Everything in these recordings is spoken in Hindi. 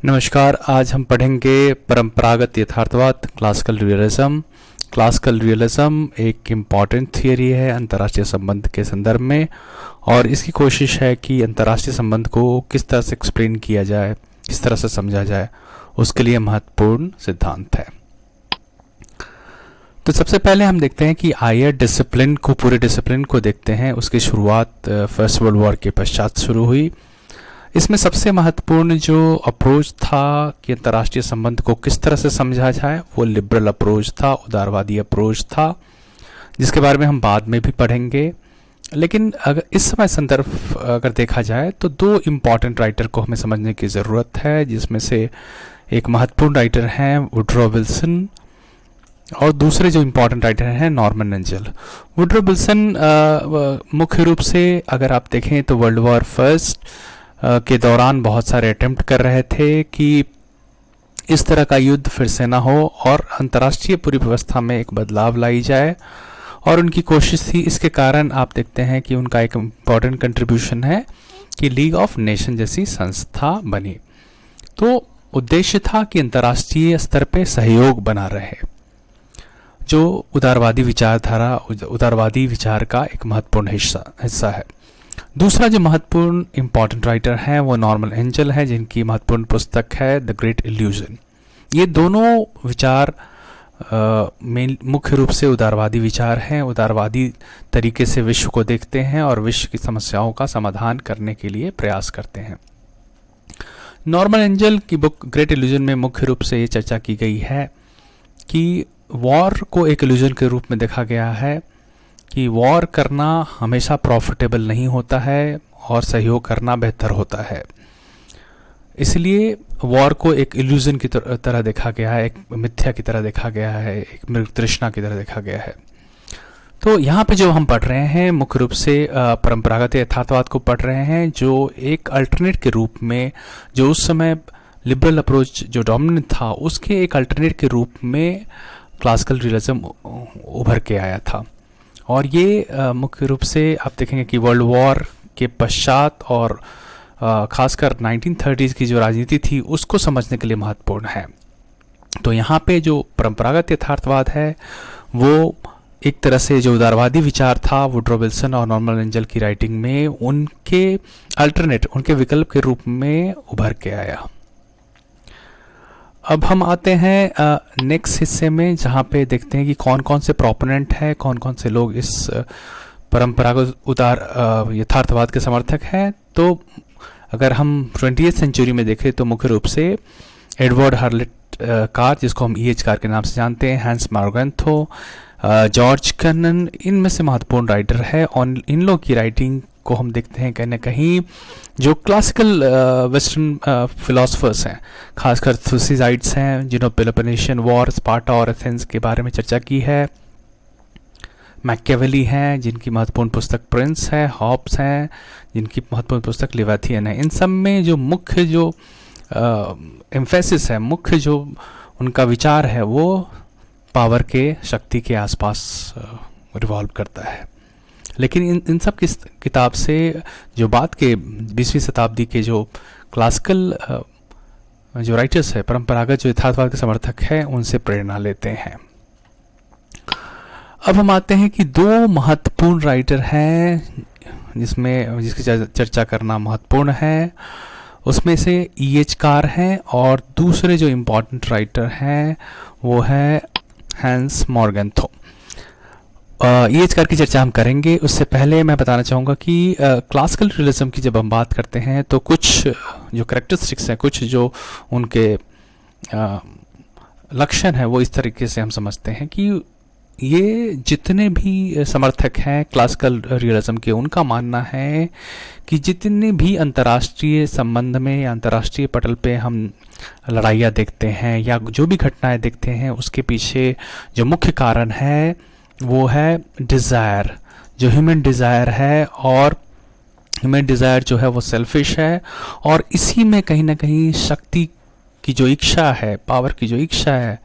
नमस्कार। आज हम पढ़ेंगे परंपरागत यथार्थवाद, क्लासिकल रियलिज्म। क्लासिकल रियलिज्म एक इम्पॉर्टेंट थियरी है अंतर्राष्ट्रीय संबंध के संदर्भ में, और इसकी कोशिश है कि अंतर्राष्ट्रीय संबंध को किस तरह से एक्सप्लेन किया जाए, किस तरह से समझा जाए, उसके लिए महत्वपूर्ण सिद्धांत है। तो सबसे पहले हम देखते हैं कि आइए डिसिप्लिन को, पूरे डिसिप्लिन को देखते हैं। उसकी शुरुआत फर्स्ट वर्ल्ड वॉर के पश्चात शुरू हुई। इसमें सबसे महत्वपूर्ण जो अप्रोच था कि अंतर्राष्ट्रीय संबंध को किस तरह से समझा जाए, वो लिबरल अप्रोच था, उदारवादी अप्रोच था, जिसके बारे में हम बाद में भी पढ़ेंगे। लेकिन अगर इस समय संदर्भ अगर देखा जाए तो दो इम्पॉर्टेंट राइटर को हमें समझने की ज़रूरत है, जिसमें से एक महत्वपूर्ण राइटर हैं वुडरो विल्सन और दूसरे जो इम्पॉर्टेंट राइटर हैं नॉर्मन एंजल। वुडरो विल्सन मुख्य रूप से अगर आप देखें तो वर्ल्ड वॉर फर्स्ट के दौरान बहुत सारे अटेम्प्ट कर रहे थे कि इस तरह का युद्ध फिर से ना हो और अंतर्राष्ट्रीय पूरी व्यवस्था में एक बदलाव लाई जाए, और उनकी कोशिश थी। इसके कारण आप देखते हैं कि उनका एक इम्पॉर्टेंट कंट्रीब्यूशन है कि लीग ऑफ नेशन जैसी संस्था बनी। तो उद्देश्य था कि अंतर्राष्ट्रीय स्तर पे सहयोग बना रहे, जो उदारवादी विचारधारा, उदारवादी विचार का एक महत्वपूर्ण हिस्सा है। दूसरा जो महत्वपूर्ण इम्पॉर्टेंट राइटर हैं वो नॉर्मन एंजल है, जिनकी महत्वपूर्ण पुस्तक है द ग्रेट इल्यूजन। ये दोनों विचार में मुख्य रूप से उदारवादी विचार हैं, उदारवादी तरीके से विश्व को देखते हैं और विश्व की समस्याओं का समाधान करने के लिए प्रयास करते हैं। नॉर्मन एंजल की बुक ग्रेट इल्यूजन में मुख्य रूप से ये चर्चा की गई है कि वॉर को एक इल्यूजन के रूप में देखा गया है कि वॉर करना हमेशा प्रॉफिटेबल नहीं होता है और सहयोग करना बेहतर होता है। इसलिए वॉर को एक इल्यूजन की तरह देखा गया है, एक मिथ्या की तरह देखा गया है, एक मृग तृष्णा की तरह देखा गया है। तो यहाँ पे जो हम पढ़ रहे हैं मुख्य रूप से परंपरागत यथार्थवाद को पढ़ रहे हैं, जो एक अल्टरनेट के रूप में, जो उस समय लिबरल अप्रोच जो डोमिनेंट था उसके एक अल्टरनेट के रूप में क्लासिकल रियलिज्म उभर के आया था। और ये मुख्य रूप से आप देखेंगे कि वर्ल्ड वॉर के पश्चात और खासकर 1930s की जो राजनीति थी उसको समझने के लिए महत्वपूर्ण है। तो यहाँ पे जो परंपरागत यथार्थवाद है वो एक तरह से जो उदारवादी विचार था वुडरो विल्सन और नॉर्मन एंजल की राइटिंग में उनके अल्टरनेट, उनके विकल्प के रूप में उभर के आया। अब हम आते हैं नेक्स्ट हिस्से में, जहाँ पे देखते हैं कि कौन कौन से प्रोपोनेंट हैं, कौन कौन से लोग इस परंपरागत उदार यथार्थवाद के समर्थक हैं। तो अगर हम 20th सेंचुरी में देखें तो मुख्य रूप से एडवर्ड हर्लेट कार, जिसको हम EH कार के नाम से जानते हैं, हैंस मॉर्गेंथो, जॉर्ज कनन, इनमें से महत्वपूर्ण राइटर है। और इन लोग की राइटिंग को हम देखते हैं कहीं ना कहीं जो क्लासिकल वेस्टर्न फिलोसफर्स हैं, खासकर थुसिडाइड्स हैं, जिन्होंने पेलोपोनेशियन वॉर, स्पार्टा और एथेंस के बारे में चर्चा की है। मैकियावेली हैं, जिनकी महत्वपूर्ण पुस्तक प्रिंस है, हॉब्स हैं, जिनकी महत्वपूर्ण पुस्तक लिवाथियन है। इन सब में जो मुख्य जो एम्फेसिस है, मुख्य जो उनका विचार है, वो पावर के, शक्ति के आसपास रिवॉल्व करता है। लेकिन इन सब की किताब से जो बात के 20वीं शताब्दी के जो क्लासिकल जो राइटर्स है, परंपरागत जो यथार्थवाद के समर्थक हैं, उनसे प्रेरणा लेते हैं। अब हम आते हैं कि दो महत्वपूर्ण राइटर हैं जिसकी चर्चा करना महत्वपूर्ण है। उसमें से EH कार हैं और दूसरे जो इम्पॉर्टेंट राइटर हैं वो है हैंस मॉर्गेंथो। EH कार की चर्चा हम करेंगे। उससे पहले मैं बताना चाहूँगा कि क्लासिकल रियलिज्म की जब हम बात करते हैं तो कुछ जो कैरेक्टरिस्टिक्स हैं, कुछ जो उनके लक्षण हैं, वो इस तरीके से हम समझते हैं कि ये जितने भी समर्थक हैं क्लासिकल रियलिज्म के, उनका मानना है कि जितने भी अंतर्राष्ट्रीय संबंध में या अंतर्राष्ट्रीय पटल पे हम लड़ाइयाँ देखते हैं या जो भी घटनाएं देखते हैं, उसके पीछे जो मुख्य कारण है वो है डिज़ायर, जो ह्यूमन डिज़ायर है। और ह्यूमन डिज़ायर जो है वो सेल्फिश है, और इसी में कहीं ना कहीं शक्ति की जो इच्छा है, पावर की जो इच्छा है,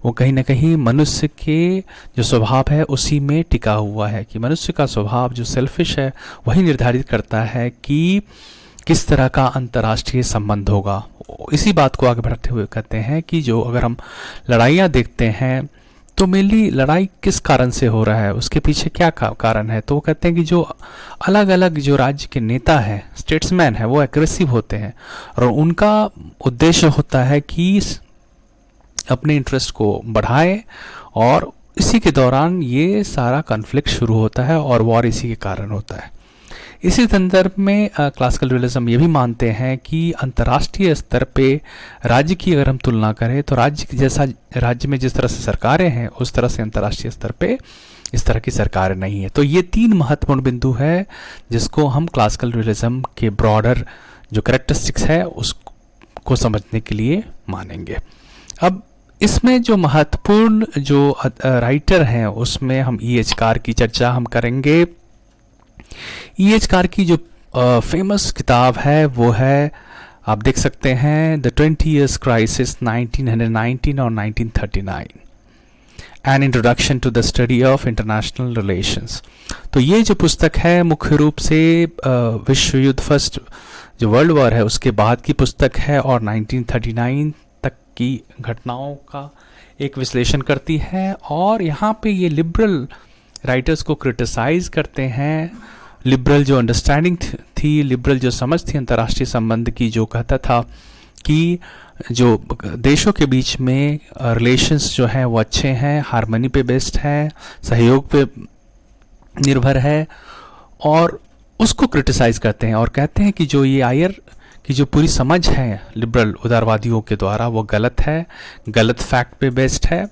वो कहीं ना कहीं मनुष्य के जो स्वभाव है उसी में टिका हुआ है। कि मनुष्य का स्वभाव जो सेल्फिश है वही निर्धारित करता है कि किस तरह का अंतर्राष्ट्रीय संबंध होगा। इसी बात को आगे बढ़ाते हुए कहते हैं कि जो अगर हम लड़ाइयाँ देखते हैं तो मेनली लड़ाई किस कारण से हो रहा है, उसके पीछे क्या कारण है। तो वो कहते हैं कि जो अलग अलग जो राज्य के नेता हैं, स्टेट्समैन हैं, वो एग्रेसिव होते हैं और उनका उद्देश्य होता है कि अपने इंटरेस्ट को बढ़ाएं और इसी के दौरान ये सारा कॉन्फ्लिक्ट शुरू होता है और वॉर इसी के कारण होता है। इसी संदर्भ में क्लासिकल रियलिज्म ये भी मानते हैं कि अंतर्राष्ट्रीय स्तर पे राज्य की अगर हम तुलना करें तो राज्य में जिस तरह से सरकारें हैं उस तरह से अंतर्राष्ट्रीय स्तर पे इस तरह की सरकारें नहीं है। तो ये 3 महत्वपूर्ण बिंदु है जिसको हम क्लासिकल रियलिज्म के ब्रॉडर जो कैरेक्टरिस्टिक्स है उसको समझने के लिए मानेंगे। अब इसमें जो महत्वपूर्ण जो राइटर हैं उसमें हम E.H. कार की चर्चा हम करेंगे। E.H. कार की जो फेमस किताब है वो है, आप देख सकते हैं, द 20 Years Crisis 1919 और 1939, an introduction to the study of international relations. तो ये जो पुस्तक है मुख्य रूप से विश्व युद्ध, फर्स्ट जो वर्ल्ड वॉर है उसके बाद की पुस्तक है और 1939 तक की घटनाओं का एक विश्लेषण करती है। और यहाँ पे ये लिबरल राइटर्स को क्रिटिसाइज करते हैं। लिबरल जो अंडरस्टैंडिंग थी, लिबरल जो समझ थी अंतर्राष्ट्रीय संबंध की, जो कहता था कि जो देशों के बीच में रिलेशंस जो हैं वो अच्छे हैं, हार्मनी पे बेस्ड है, सहयोग पे निर्भर है, और उसको क्रिटिसाइज करते हैं और कहते हैं कि जो ये आयर की जो पूरी समझ है लिबरल उदारवादियों के द्वारा वो गलत है, गलत फैक्ट पे बेस्ड है।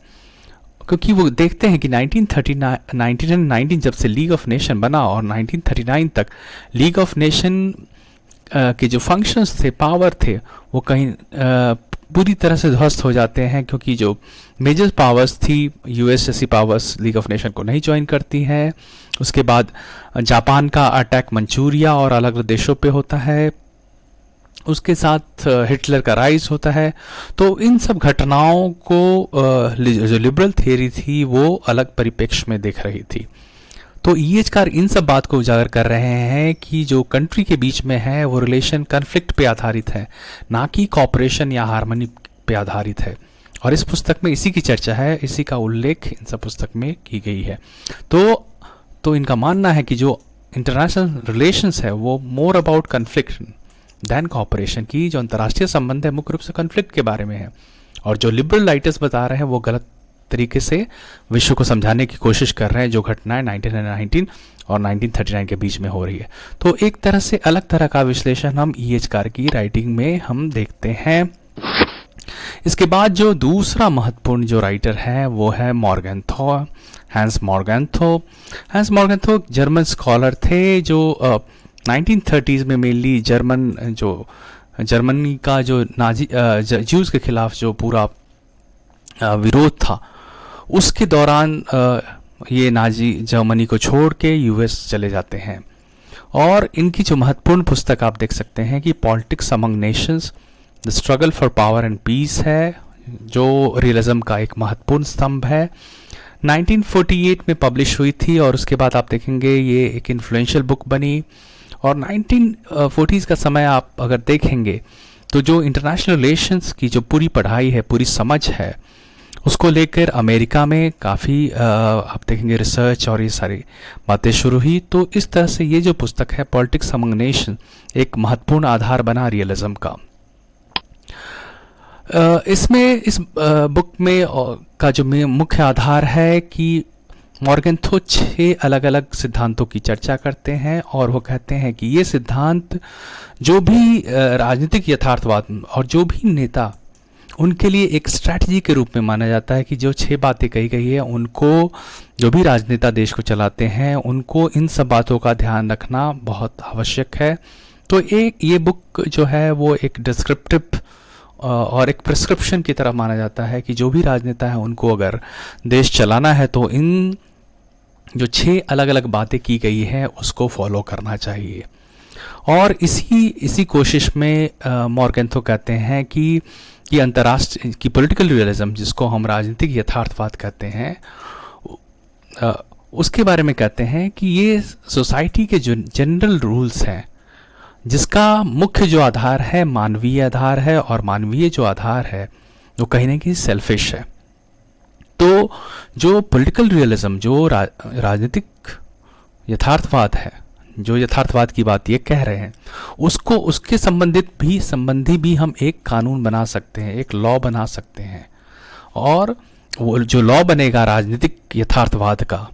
क्योंकि वो देखते हैं कि 1919 जब से लीग ऑफ नेशन बना और 1939 तक लीग ऑफ नेशन के जो फंक्शंस थे, पावर थे, वो कहीं पूरी तरह से ध्वस्त हो जाते हैं, क्योंकि जो मेजर पावर्स थी, यूएस जैसी पावर्स लीग ऑफ नेशन को नहीं ज्वाइन करती हैं। उसके बाद जापान का अटैक मंचूरिया और अलग अलग देशों पे होता है, उसके साथ हिटलर का राइज होता है। तो इन सब घटनाओं को जो लिबरल थियरी थी वो अलग परिप्रेक्ष्य में देख रही थी। तो E.H. कार इन सब बात को उजागर कर रहे हैं कि जो कंट्री के बीच में है वो रिलेशन कन्फ्लिक्ट पे आधारित है, ना कि कॉपरेशन या हार्मनी पे आधारित है। और इस पुस्तक में इसी की चर्चा है, इसी का उल्लेख इन सब पुस्तक में की गई है। तो इनका मानना है कि जो इंटरनेशनल रिलेशंस है वो more about conflict than cooperation की, जो अंतर्राष्ट्रीय संबंध है मुख्य रूप से कन्फ्लिक्ट के बारे में है। और जो लिबरल राइटर्स बता रहे हैं वो गलत तरीके से विश्व को समझाने की कोशिश कर रहे हैं, जो घटनाएं 1919 और 1939 के बीच में हो रही है। तो एक तरह से अलग तरह का विश्लेषण हम E.H. कार की राइटिंग में हम देखते हैं। इसके बाद जो दूसरा महत्वपूर्ण जो राइटर है वो है मॉर्गेंथो, हैंस मॉर्गेंथो। हैंस मॉर्गेंथो जर्मन स्कॉलर थे जो 1930s में मेनली जर्मनी का जो नाजी ज्यूज के खिलाफ जो पूरा विरोध था उसके दौरान ये नाजी जर्मनी को छोड़ के यूएस चले जाते हैं। और इनकी जो महत्वपूर्ण पुस्तक आप देख सकते हैं कि politics among nations, the struggle for power and peace है, जो रियलिज्म का एक महत्वपूर्ण स्तंभ है। 1948 में पब्लिश हुई थी और उसके बाद आप देखेंगे ये एक इन्फ्लुएंशियल बुक बनी। और 1940s का समय आप अगर देखेंगे तो जो इंटरनेशनल रिलेशंस की जो पूरी पढ़ाई है, पूरी समझ है, उसको लेकर अमेरिका में काफ़ी आप देखेंगे रिसर्च और ये सारी बातें शुरू हुई। तो इस तरह से ये जो पुस्तक है पॉलिटिक्स अमंग नेशन एक महत्वपूर्ण आधार बना रियलिज्म का। इसमें इस बुक में का जो मुख्य आधार है कि मॉर्गेंथो 6 अलग अलग सिद्धांतों की चर्चा करते हैं और वो कहते हैं कि ये सिद्धांत जो भी राजनीतिक यथार्थवाद और जो भी नेता, उनके लिए एक स्ट्रैटेजी के रूप में माना जाता है कि जो 6 बातें कही गई है उनको, जो भी राजनेता देश को चलाते हैं उनको इन सब बातों का ध्यान रखना बहुत आवश्यक है। तो ये बुक जो है वो एक डिस्क्रिप्टिव और एक प्रिस्क्रिप्शन की तरह माना जाता है कि जो भी राजनेता है उनको अगर देश चलाना है तो इन जो 6 अलग अलग बातें की गई हैं उसको फॉलो करना चाहिए। और इसी कोशिश में मॉर्गेंथो कहते हैं कि अंतर्राष्ट्रीय की पॉलिटिकल रियलिज्म, जिसको हम राजनीतिक यथार्थवाद कहते हैं, उसके बारे में कहते हैं कि ये सोसाइटी के जो जनरल रूल्स हैं, जिसका मुख्य जो आधार है मानवीय आधार है, और मानवीय जो आधार है वो कहीं ना कहीं सेल्फिश है। तो जो पॉलिटिकल रियलिज्म, जो राजनीतिक यथार्थवाद है, जो यथार्थवाद की बात ये कह रहे हैं, उसको उसके संबंधी भी हम एक कानून बना सकते हैं, एक लॉ बना सकते हैं। और वो जो लॉ बनेगा राजनीतिक यथार्थवाद का,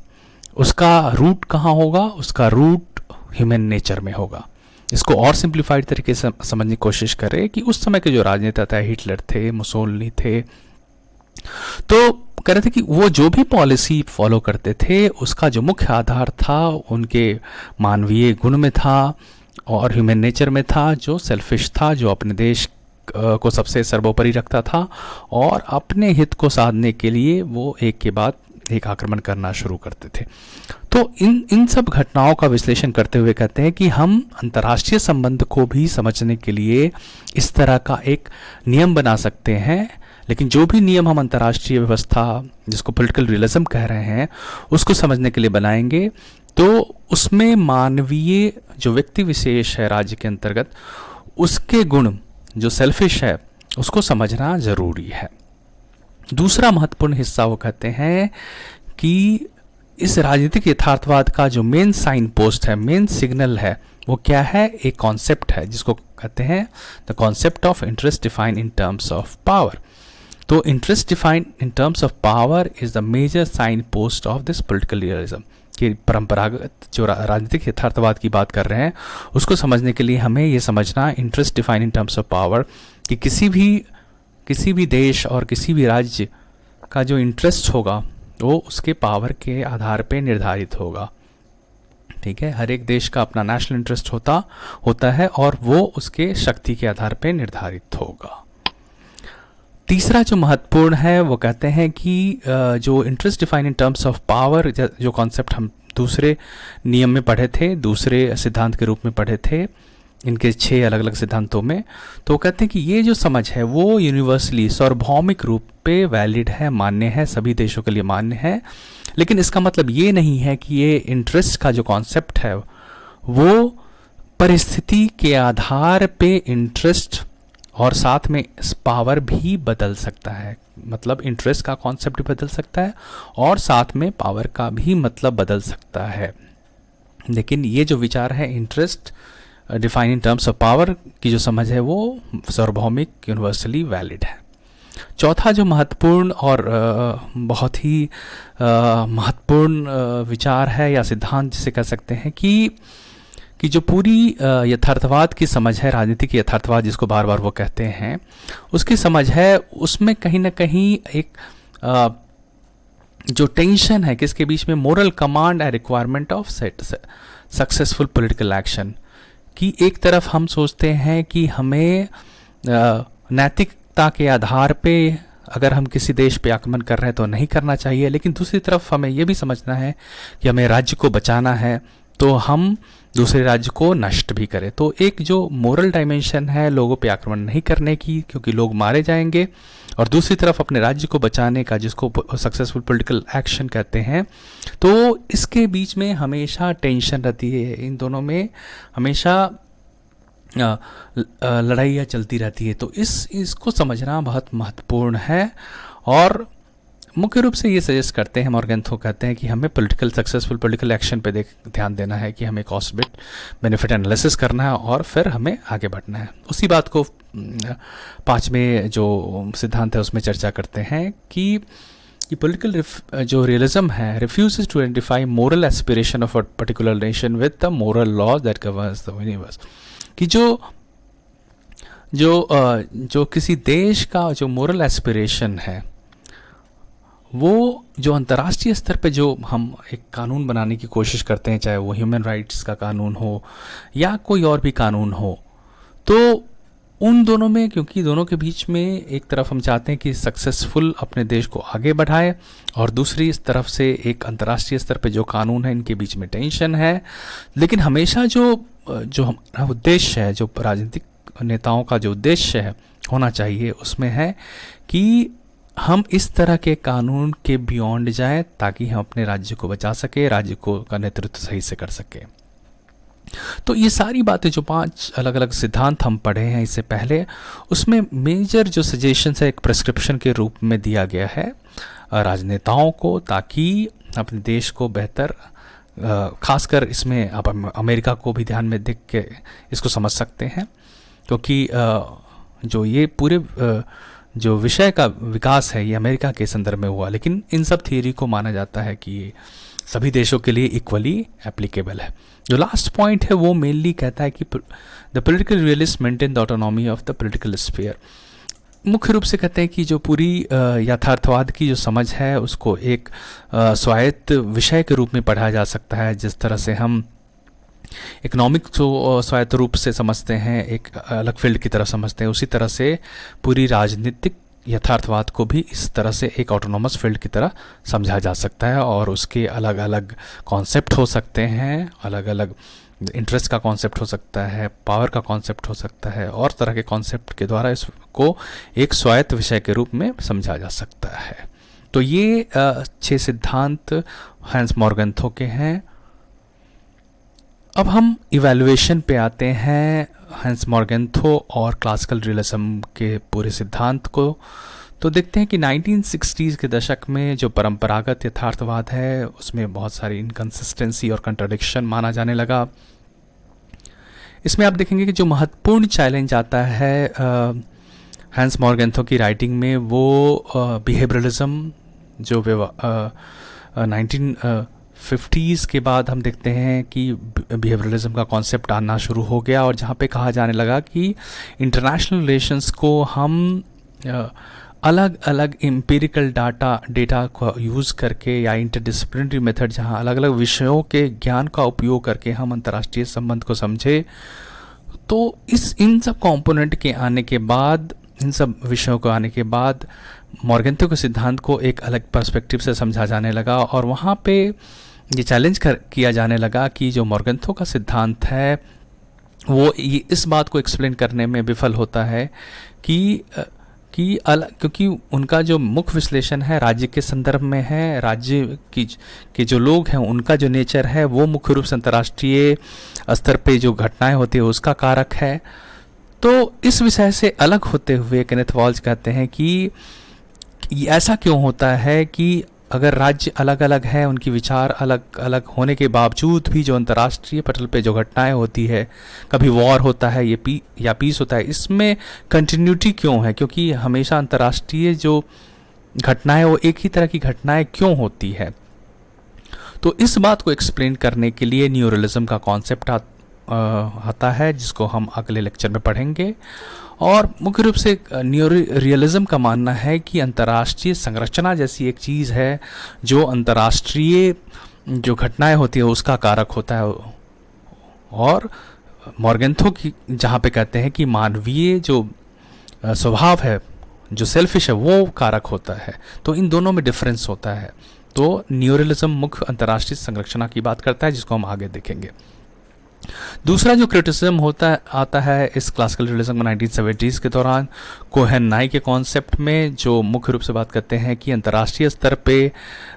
उसका रूट कहाँ होगा? उसका रूट ह्यूमन नेचर में होगा। इसको और सिंप्लीफाइड तरीके से समझने की कोशिश करें कि उस समय के जो राजनेता थे, हिटलर थे, मुसोलिनी थे, तो कह रहे थे कि वो जो भी पॉलिसी फॉलो करते थे उसका जो मुख्य आधार था उनके मानवीय गुण में था और ह्यूमन नेचर में था, जो सेल्फिश था, जो अपने देश को सबसे सर्वोपरि रखता था और अपने हित को साधने के लिए वो एक के बाद एक आक्रमण करना शुरू करते थे। तो इन सब घटनाओं का विश्लेषण करते हुए कहते हैं कि हम अंतर्राष्ट्रीय संबंध को भी समझने के लिए इस तरह का एक नियम बना सकते हैं। लेकिन जो भी नियम हम अंतर्राष्ट्रीय व्यवस्था, जिसको पॉलिटिकल रियलिज्म कह रहे हैं, उसको समझने के लिए बनाएंगे तो उसमें मानवीय जो व्यक्ति विशेष है राज्य के अंतर्गत, उसके गुण जो सेल्फिश है उसको समझना जरूरी है। दूसरा महत्वपूर्ण हिस्सा वो कहते हैं कि इस राजनीतिक यथार्थवाद का जो मेन साइन पोस्ट है, मेन सिग्नल है, वो क्या है? एक कॉन्सेप्ट है जिसको कहते हैं the concept of interest defined in terms of power. तो interest defined in terms of power is the major sign post of this political realism. कि परंपरागत जो राजनीतिक यथार्थवाद की बात कर रहे हैं उसको समझने के लिए हमें ये समझना, interest defined in terms of power, कि किसी भी देश और किसी भी राज्य का जो इंटरेस्ट होगा वो उसके पावर के आधार पे निर्धारित होगा। ठीक है, हर एक देश का अपना नेशनल इंटरेस्ट होता है और वो उसके शक्ति के आधार पे निर्धारित होगा। तीसरा जो महत्वपूर्ण है वो कहते हैं कि जो interest define in terms of power, जो कॉन्सेप्ट हम दूसरे नियम में पढ़े थे, दूसरे सिद्धांत के रूप में पढ़े थे, इनके 6 अलग अलग सिद्धांतों में, तो कहते हैं कि ये जो समझ है वो यूनिवर्सली, सार्वभौमिक रूप पे वैलिड है, मान्य है, सभी देशों के लिए मान्य है। लेकिन इसका मतलब ये नहीं है कि ये इंटरेस्ट का जो कॉन्सेप्ट है वो परिस्थिति के आधार पे इंटरेस्ट और साथ में पावर भी बदल सकता है। मतलब इंटरेस्ट का कॉन्सेप्ट भी बदल सकता है और साथ में पावर का भी मतलब बदल सकता है। लेकिन ये जो विचार है interest define in terms of power की जो समझ है वो सार्वभौमिक, यूनिवर्सली वैलिड है। चौथा जो महत्वपूर्ण और बहुत ही महत्वपूर्ण विचार है या सिद्धांत जिसे कह सकते हैं कि जो पूरी यथार्थवाद की समझ है, राजनीतिक यथार्थवाद जिसको बार बार वो कहते हैं, उसकी समझ है, उसमें कहीं ना कहीं एक जो टेंशन है किसके बीच में, moral command and requirement of successful political action. कि एक तरफ हम सोचते हैं कि हमें नैतिकता के आधार पे अगर हम किसी देश पे आक्रमण कर रहे हैं तो नहीं करना चाहिए, लेकिन दूसरी तरफ हमें यह भी समझना है कि हमें राज्य को बचाना है तो हम दूसरे राज्य को नष्ट भी करें। तो एक जो मोरल डायमेंशन है लोगों पे आक्रमण नहीं करने की, क्योंकि लोग मारे जाएंगे, और दूसरी तरफ अपने राज्य को बचाने का, जिसको सक्सेसफुल पॉलिटिकल एक्शन कहते हैं, तो इसके बीच में हमेशा टेंशन रहती है। इन दोनों में हमेशा लड़ाइयाँ चलती रहती है। तो इसको समझना बहुत महत्वपूर्ण है। और मुख्य रूप से ये सजेस्ट करते हैं, मॉर्गेंथो कहते हैं कि हमें सक्सेसफुल पॉलिटिकल एक्शन पे ध्यान देना है, कि हमें कॉस्ट बेनिफिट एनालिसिस करना है और फिर हमें आगे बढ़ना है। उसी बात को 5वें जो सिद्धांत है उसमें चर्चा करते हैं कि पॉलिटिकल जो रियलिज्म है refuses to identify moral aspiration of a particular nation with the moral laws that governs the universe. कि जो किसी देश का जो मोरल एस्पिरेशन है, वो जो अंतर्राष्ट्रीय स्तर पे जो हम एक कानून बनाने की कोशिश करते हैं, चाहे वो ह्यूमन राइट्स का कानून हो या कोई और भी कानून हो, तो उन दोनों में, क्योंकि दोनों के बीच में एक तरफ हम चाहते हैं कि सक्सेसफुल अपने देश को आगे बढ़ाए और दूसरी इस तरफ से एक अंतर्राष्ट्रीय स्तर पे जो कानून है, इनके बीच में टेंशन है। लेकिन हमेशा जो हमारा उद्देश्य है, जो राजनीतिक नेताओं का जो उद्देश्य है होना चाहिए, उसमें है कि हम इस तरह के कानून के बियॉन्ड जाएं ताकि हम अपने राज्य को बचा सके, राज्य को का नेतृत्व सही से कर सके। तो ये सारी बातें जो 5 अलग अलग सिद्धांत हम पढ़े हैं इससे पहले, उसमें मेजर जो सजेशन है एक प्रिस्क्रिप्शन के रूप में दिया गया है राजनेताओं को, ताकि अपने देश को बेहतर, खासकर इसमें आप अमेरिका को भी ध्यान में देख के इसको समझ सकते हैं, क्योंकि जो ये पूरे जो विषय का विकास है ये अमेरिका के संदर्भ में हुआ, लेकिन इन सब थियरी को माना जाता है कि ये सभी देशों के लिए इक्वली एप्लीकेबल है। जो लास्ट पॉइंट है वो मेनली कहता है कि the political realist maintain the autonomy of the political sphere. मुख्य रूप से कहते हैं कि जो पूरी यथार्थवाद की जो समझ है उसको एक स्वायत्त विषय के रूप में पढ़ा जा सकता है। जिस तरह से हम इकोनॉमिक्स को स्वायत्त रूप से समझते हैं, एक अलग फील्ड की तरह समझते हैं, उसी तरह से पूरी राजनीतिक यथार्थवाद को भी इस तरह से एक ऑटोनॉमस फील्ड की तरह समझा जा सकता है, और उसके अलग अलग कॉन्सेप्ट हो सकते हैं, अलग अलग इंटरेस्ट का कॉन्सेप्ट हो सकता है, पावर का कॉन्सेप्ट हो सकता है, और तरह के कॉन्सेप्ट के द्वारा इसको एक स्वायत्त विषय के रूप में समझा जा सकता है। तो ये 6 सिद्धांत हैंस मॉर्गन्थो के हैं। अब हम इवैल्यूएशन पे आते हैं हैंस मॉर्गन्थो और क्लासिकल रियलिज्म के पूरे सिद्धांत को। तो देखते हैं कि 1960s के दशक में जो परंपरागत यथार्थवाद है उसमें बहुत सारी इनकंसिस्टेंसी और कंट्राडिक्शन माना जाने लगा। इसमें आप देखेंगे कि जो महत्वपूर्ण चैलेंज आता है हैंस मॉर्गन्थो की राइटिंग में, वो बिहेवियरलिज्म जो 1950s के बाद हम देखते हैं कि बिहेवियरलिज्म का कॉन्सेप्ट आना शुरू हो गया, और जहाँ पे कहा जाने लगा कि इंटरनेशनल रिलेशंस को हम अलग अलग एम्पिरिकल डेटा को यूज़ करके या इंटरडिसिप्लिनरी मेथड, जहाँ अलग अलग विषयों के ज्ञान का उपयोग करके हम अंतर्राष्ट्रीय संबंध को समझे। तो इन सब कंपोनेंट के आने के बाद, इन सब विषयों को आने के बाद मॉर्गन्थो के सिद्धांत को एक अलग पर्सपेक्टिव से समझा जाने लगा, और वहाँ पे ये चैलेंज किया जाने लगा कि जो मॉर्गन्थो का सिद्धांत है वो ये इस बात को एक्सप्लेन करने में विफल होता है कि क्योंकि उनका जो मुख्य विश्लेषण है राज्य के संदर्भ में है, राज्य की जो लोग हैं उनका जो नेचर है वो मुख्य रूप से अंतर्राष्ट्रीय स्तर पे जो घटनाएं होती है उसका कारक है। तो इस विषय से अलग होते हुए केनेथ वॉल्ज कहते हैं कि ऐसा क्यों होता है कि अगर राज्य अलग अलग है, उनकी विचार अलग अलग होने के बावजूद भी जो अंतर्राष्ट्रीय पटल पे जो घटनाएं होती है, कभी वॉर होता है या पीस होता है, इसमें कंटिन्यूटी क्यों है? क्योंकि हमेशा अंतर्राष्ट्रीय जो घटनाएं वो एक ही तरह की घटनाएं क्यों होती है? तो इस बात को एक्सप्लेन करने के लिए न्यू रियलिज्म का कॉन्सेप्ट आता है, जिसको हम अगले लेक्चर में पढ़ेंगे। और मुख्य रूप से न्यू रियलिज्म का मानना है कि अंतर्राष्ट्रीय संरचना जैसी एक चीज़ है जो अंतर्राष्ट्रीय जो घटनाएं होती है उसका कारक होता है, और मॉर्गन्थो की जहाँ पे कहते हैं कि मानवीय जो स्वभाव है, जो सेल्फिश है, वो कारक होता है। तो इन दोनों में डिफरेंस होता है। तो न्यू रियलिज्म मुख्य अंतर्राष्ट्रीय संरचना की बात करता है, जिसको हम आगे देखेंगे। दूसरा जो क्रिटिसिज्म आता है इस क्लासिकल रियलिज्म में 1970s के दौरान, कोहेन नाई के कॉन्सेप्ट में, जो मुख्य रूप से बात करते हैं कि अंतर्राष्ट्रीय स्तर पे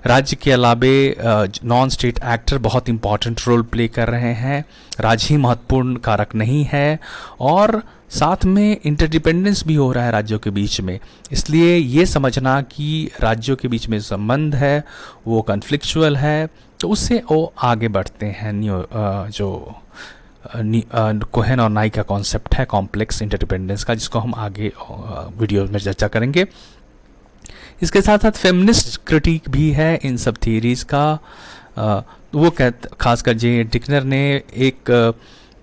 राज्य के अलावे नॉन स्टेट एक्टर बहुत इंपॉर्टेंट रोल प्ले कर रहे हैं, राज्य ही महत्वपूर्ण कारक नहीं है, और साथ में इंटरडिपेंडेंस भी हो रहा है राज्यों के बीच में। इसलिए ये समझना कि राज्यों के बीच में संबंध है वो कन्फ्लिक्चुअल है, तो उससे वो आगे बढ़ते हैं। जो कोहेन और नाई का कॉन्सेप्ट है कॉम्प्लेक्स इंटरडिपेंडेंस का, जिसको हम आगे वीडियो में चर्चा करेंगे। इसके साथ साथ फेमिनिस्ट क्रिटिक भी है इन सब थियरीज का। वो खासकर जे डिक्नर ने एक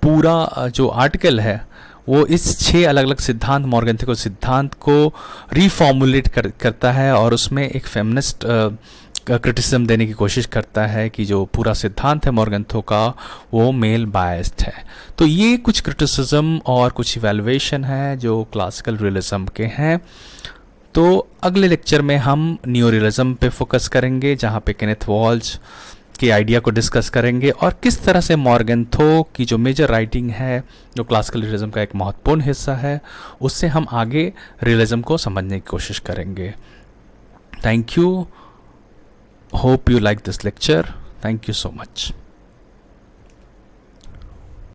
पूरा जो आर्टिकल है वो इस 6 अलग अलग सिद्धांत, मॉर्गन्थो के सिद्धांत को रिफॉर्मुलेट करता है, और उसमें एक फेमिनिस्ट क्रिटिसिज्म देने की कोशिश करता है कि जो पूरा सिद्धांत है मॉर्गन्थो का वो मेल बायस्ड है। तो ये कुछ क्रिटिसिज्म और कुछ इवैल्यूएशन है जो क्लासिकल रियलिज्म के हैं। तो अगले लेक्चर में हम न्यू रियलिज्म पे फोकस करेंगे, जहाँ पे केनेथ वॉल्ज के आइडिया को डिस्कस करेंगे, और किस तरह से मॉर्गन्थो की जो मेजर राइटिंग है, जो क्लासिकल रियलिज्म का एक महत्वपूर्ण हिस्सा है, उससे हम आगे रियलिज्म को समझने की कोशिश करेंगे। Thank you. Hope you like this lecture. Thank you so much.